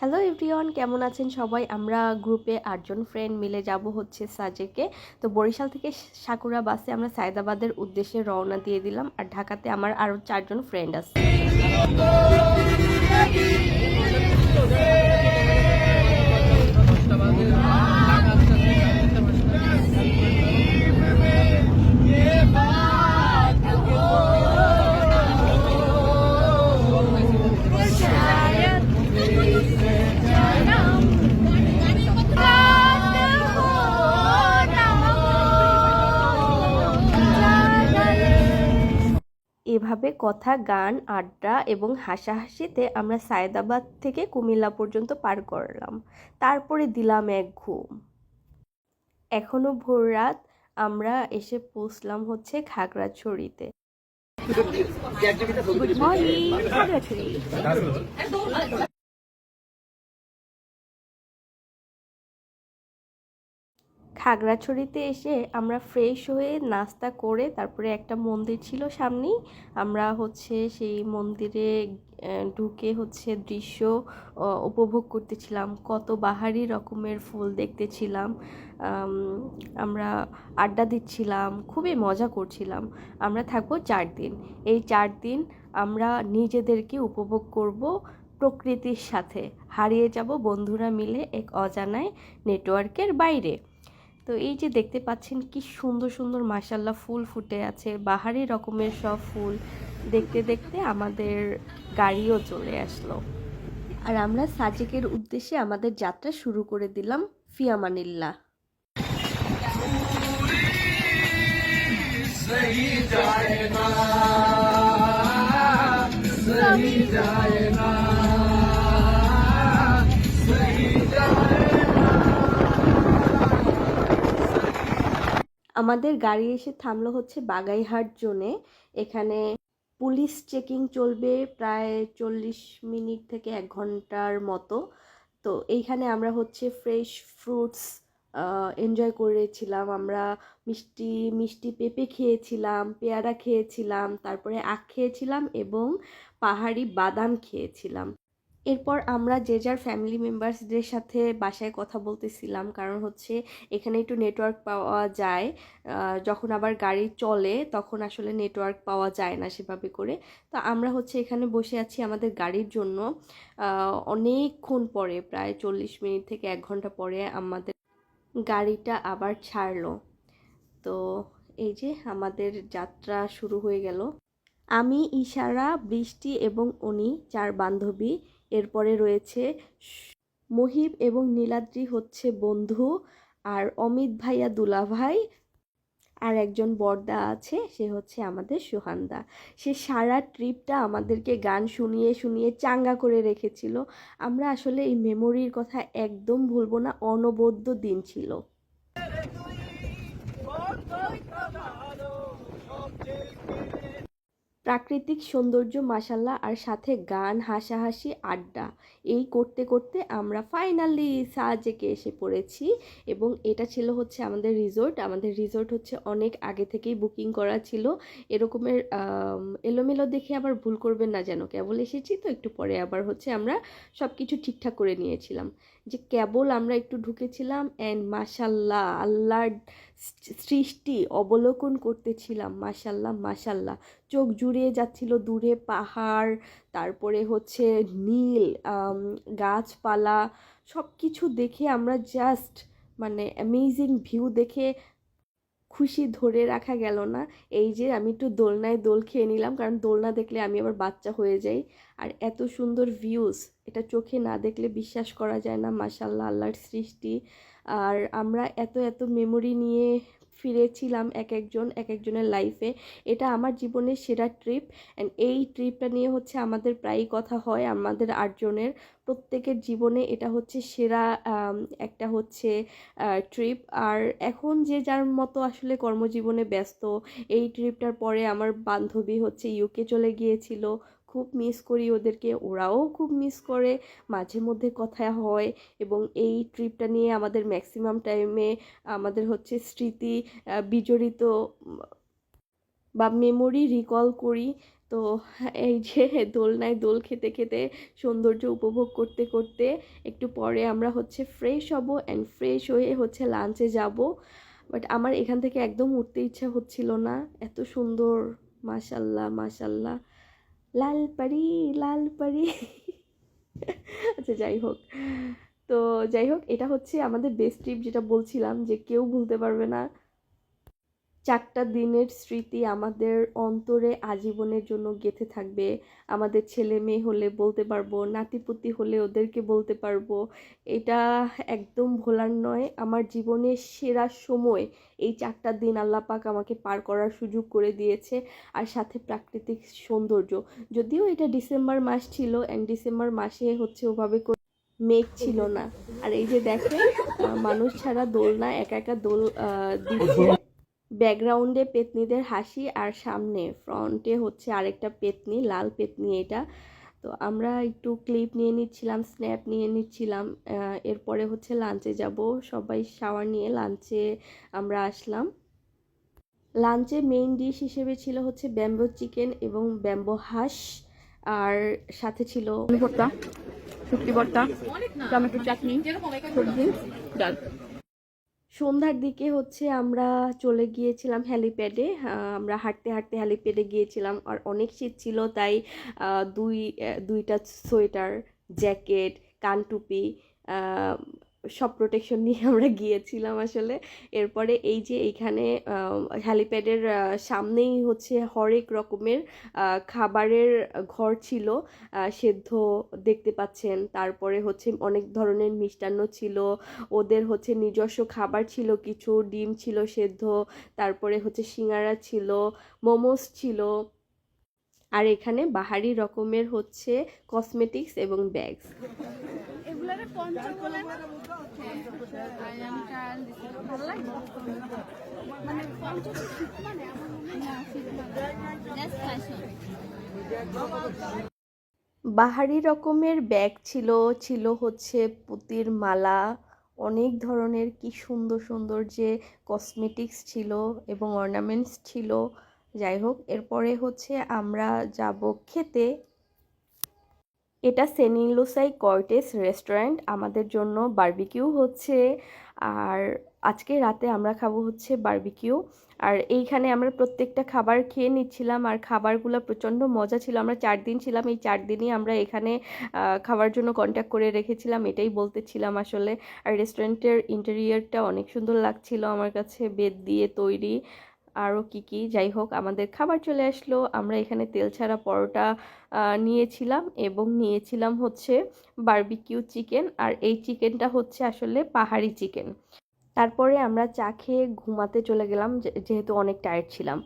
Hello everyone, কেমন আছেন সবাই? আমরা গ্রুপে 8জন ফ্রেন্ড মিলে যাব হচ্ছে সাজেকে। তো বরিশাল থেকে সাকুরা বাসে আমরা সায়দাবাদের উদ্দেশ্যে রওনা দিয়ে দিলাম। আর ঢাকাতে আমার আরও 4জন ফ্রেন্ড আছে। এভাবে কথা, গান, আড্ডা এবং হাসাহাসিতে আমরা সায়দাবাদ থেকে কুমিল্লা পর্যন্ত পার করলাম। তারপরে দিলাম এক ঘুম। এখনো ভোর রাত। আমরা এসে পৌঁছলাম হচ্ছে খাগড়াছড়িতে। Good morning Khagrachari. খাগড়াছড়িতে এসে আমরা ফ্রেশ হয়ে নাস্তা করে তারপরে একটা মন্দির ছিল সামনেই, আমরা হচ্ছে সেই মন্দিরে ঢুকে হচ্ছে দৃশ্য উপভোগ করতেছিলাম। কত বাহারি রকমের ফুল দেখতেছিলাম। আমরা আড্ডা দিচ্ছিলাম, খুবই মজা করছিলাম। আমরা থাকবো 4 দিন। এই 4 দিন আমরা নিজেদেরকে উপভোগ করব প্রকৃতির সাথে, হারিয়ে যাব বন্ধুরা মিলে এক অজানায় নেটওয়ার্কের বাইরে। তো এই যে দেখতে পাচ্ছেন কি সুন্দর সুন্দর মাশাল্লাহ ফুল ফুটে আছে, বাহারি রকমের সব ফুল। দেখতে দেখতে আমাদের গাড়িও চলে আসলো, আর আমরা সাজেকের উদ্দেশ্যে আমাদের যাত্রা শুরু করে দিলাম। ফিয়ামানিল্লাহ। আমাদের গাড়ি এসে থামলো হচ্ছে বাগাইহাট জোনে। এখানে পুলিশ চেকিং চলবে প্রায় 40 মিনিট থেকে 1 ঘন্টার মতো। তো এইখানে আমরা হচ্ছে ফ্রেশ ফ্রুটস এনজয় করেছিলাম। আমরা মিষ্টি মিষ্টি পেঁপে খেয়েছিলাম, পেয়ারা খেয়েছিলাম, তারপরে আখ খেয়েছিলাম এবং পাহাড়ি বাদাম খেয়েছিলাম। এরপর আমরা যে যার ফ্যামিলি মেম্বার্সদের সাথে বাসায় কথা বলতেছিলাম, কারণ হচ্ছে এখানে একটু নেটওয়ার্ক পাওয়া যায়। যখন আবার গাড়ি চলে তখন আসলে নেটওয়ার্ক পাওয়া যায় না সেভাবে করে। তো আমরা হচ্ছে এখানে বসে আছি আমাদের গাড়ির জন্য। অনেকক্ষণ পরে, প্রায় 40 মিনিট থেকে 1 ঘন্টা পরে আমাদের গাড়িটা আবার ছাড়লো। তো এই যে আমাদের যাত্রা শুরু হয়ে গেল। আমি, ইশারা, বৃষ্টি এবং অনি 4 বান্ধবী। এরপরে রয়েছে মহিব এবং নীলাদ্রি হচ্ছে বন্ধু, আর অমিত ভাইয়া দুলাভাই, আর একজন বড়দা আছে, সে হচ্ছে আমাদের সুহান্দা। সে সারা ট্রিপটা আমাদেরকে গান শুনিয়ে শুনিয়ে চাঙ্গা করে রেখেছিল। আমরা আসলে এই মেমোরির কথা একদম ভুলবো না, অনবদ্য দিন ছিল। প্রাকৃতিক সৌন্দর্য মাসাল্লাহ, আর সাথে গান, হাসাহাসি, আড্ডা, এই করতে করতে আমরা ফাইনালি সাজেকে এসে পড়েছি। এবং এটা ছিল হচ্ছে আমাদের রিসোর্ট। আমাদের রিসোর্ট হচ্ছে অনেক আগে থেকেই বুকিং করা ছিল। এরকমের এলোমেলো দেখে আবার ভুল করবেন না, যেন কেবল এসেছি তো একটু পরে আবার হচ্ছে আমরা সব কিছু ঠিকঠাক করে নিয়েছিলাম। যে কেবল আমরা একটু ঢুকেছিলাম অ্যান্ড মাশাল্লাহ আল্লাহর সৃষ্টি অবলোকন করতেছিলাম। মাশাল্লাহ মাশাল্লাহ, চোখ জুড়িয়ে যাচ্ছিল দূরে পাহাড়, তারপরে হচ্ছে নীল গাছপালা, সব কিছু দেখে আমরা জাস্ট মানে অ্যামেজিং ভিউ দেখে খুশি ধরে রাখা গেল না। এই যে আমি একটু দোলনায় দোল খেয়ে নিলাম, কারণ দোলনা দেখলে আমি আবার বাচ্চা হয়ে যাই। আর এত সুন্দর ভিউজ, এটা চোখে না দেখলে বিশ্বাস করা যায় না। মাশাল্লাহ আল্লাহর সৃষ্টি। আর আমরা এত এত মেমোরি নিয়ে ফিরেছিলাম এক একজন এক একজনের লাইফে। এটা আমার জীবনের সেরা ট্রিপ, অ্যান্ড এই ট্রিপটা নিয়ে হচ্ছে আমাদের প্রায়ই কথা হয় আমাদের 8জনের। প্রত্যেকের জীবনে এটা হচ্ছে সেরা একটা হচ্ছে ট্রিপ। আর এখন যে যার মতো আসলে কর্মজীবনে ব্যস্ত। এই ট্রিপটার পরে আমার বান্ধবী হচ্ছে ইউকে চলে গিয়েছিল, খুব মিস করি ওদেরকে, ওরাও খুব মিস করে। মাঝে মধ্যে কথা হয় এবং এই ট্রিপটা নিয়ে আমাদের ম্যাক্সিমাম টাইমে আমাদের হচ্ছে স্মৃতি বিজড়িত বা মেমোরি রিকল করি। তো তো এই যে দোলনায় দোল খেতে খেতে সৌন্দর্য উপভোগ করতে করতে একটু পরে আমরা হচ্ছে ফ্রেশ হব অ্যান্ড ফ্রেশ হয়ে হচ্ছে লাঞ্চে যাব। বাট আমার এখান থেকে একদম উঠতে ইচ্ছা হচ্ছিল না, এত সুন্দর, মাশাল্লাহ মাশাল্লাহ, লাল পরি লাল পরি। আচ্ছা যাই হোক, তো যাই হোক, এটা হচ্ছে আমাদের বেস্ট ট্রিপ, যেটা বলছিলাম যে কেউ ভুলতে পারবে না। 4টা দিনের স্মৃতি আমাদের অন্তরে আজীবনের জন্য গেঁথে থাকবে। আমাদের ছেলে মেয়ে হলে বলতে পারবো, নাতিপুতি হলে ওদেরকে বলতে পারবো। এটা একদম ভোলার নয়। আমার জীবনের সেরা সময় এই 4টা দিন আল্লাহ পাক আমাকে পার করার সুযোগ করে দিয়েছে, আর সাথে প্রাকৃতিক সৌন্দর্য। যদিও এটা ডিসেম্বর মাস ছিল, অ্যান্ড ডিসেম্বর মাসে হচ্ছে ওভাবে মেঘ ছিল না। আর এই যে দেখেন, মানুষ ছাড়া দোলনা একা একা দোল দিচ্ছে। ব্যাকগ্রাউন্ডে পেতনিদের হাসি, আর সামনে ফ্রন্টে হচ্ছে আরেকটা পেতনি, লাল পেতনি এটা। তো আমরা একটু ক্লিপ নিয়ে নিচ্ছিলাম, স্ন্যাপ নিয়ে নিচ্ছিলাম। এরপরে হচ্ছে লাঞ্চে যাব, সবাই শাওয়ার নিয়ে লাঞ্চে আমরা আসলাম। লাঞ্চে মেইন ডিশ হিসেবে ছিল হচ্ছে ব্যাম্বো চিকেন এবং ব্যাম্বো হাঁস, আর সাথে ছিল ভর্তা, শুটকি ভর্তা, টমেটো চাটনি, সবজি, ডাল। সন্ধ্যার দিকে হচ্ছে আমরা চলে গিয়েছিলাম হ্যালিপ্যাডে। আমরা হাঁটতে হাঁটতে হ্যালিপ্যাডে গিয়েছিলাম, আর অনেক শীত ছিল, তাই দুইটা সোয়েটার, জ্যাকেট, কানটুপি, সব প্রোটেকশন নিয়ে আমরা গিয়েছিলাম আসলে। এরপরে এই যে এইখানে হ্যালিপ্যাডের সামনেই হচ্ছে হরেক রকমের খাবারের ঘর ছিল, সেদ্ধ দেখতে পাচ্ছেন, তারপরে হচ্ছে অনেক ধরনের মিষ্টান্ন ছিল, ওদের হচ্ছে নিজস্ব খাবার ছিল, কিছু ডিম ছিল সেদ্ধ, তারপরে হচ্ছে সিঙ্গারা ছিল, মোমোস ছিল, আর এখানে বাহারি রকমের হচ্ছে কসমেটিক্স এবং ব্যাগস। এগুলারে পঞ্চ বলে না? আই এম ট্রায়াল দিছিল, ভালো লাগবে মানে পঞ্চ তো শীত মানে আমার মনে হয় না শীত মানে জাস্ট ফ্যাশন। বাহারি রকমের ব্যাগ ছিল, ছিল হচ্ছে পুতির মালা, অনেক ধরনের কি সুন্দর সুন্দর যে কসমেটিক্স ছিল এবং অর্নামেন্টস ছিল। যাই হোক, এরপরে হচ্ছে আমরা যাব খেতে। এটা সেন্ট লুসাই কর্টেস রেস্টুরেন্ট, আমাদের জন্য বারবিকিউ হচ্ছে, আর আজকে রাতে আমরা খাবো হচ্ছে বারবিকিউ। আর এইখানে আমরা প্রত্যেকটা খাবার খেয়ে নিচ্ছিলাম, আর খাবারগুলো প্রচণ্ড মজা ছিল। আমরা 4 দিন ছিলাম, এই 4 দিনই আমরা এখানে খাওয়ার জন্য কন্ট্যাক্ট করে রেখেছিলাম, এটাই বলতেছিলাম আসলে। আর রেস্টুরেন্টের ইন্টেরিয়রটা অনেক সুন্দর লাগছিল আমার কাছে, বেত দিয়ে তৈরি, আরও কি যাই হোক, আমাদের খাবার চলে আসলো। আমরা এখানে তেল ছাড়া পরোটা নিয়েছিলাম, এবং নিয়েছিলাম হচ্ছে বারবিকিউ চিকেন, আর এই চিকেনটা হচ্ছে আসলে পাহাড়ি চিকেন। তারপরে আমরা চা খেয়ে ঘুমাতে চলে গেলাম, যেহেতু অনেক টায়ার্ড ছিলাম।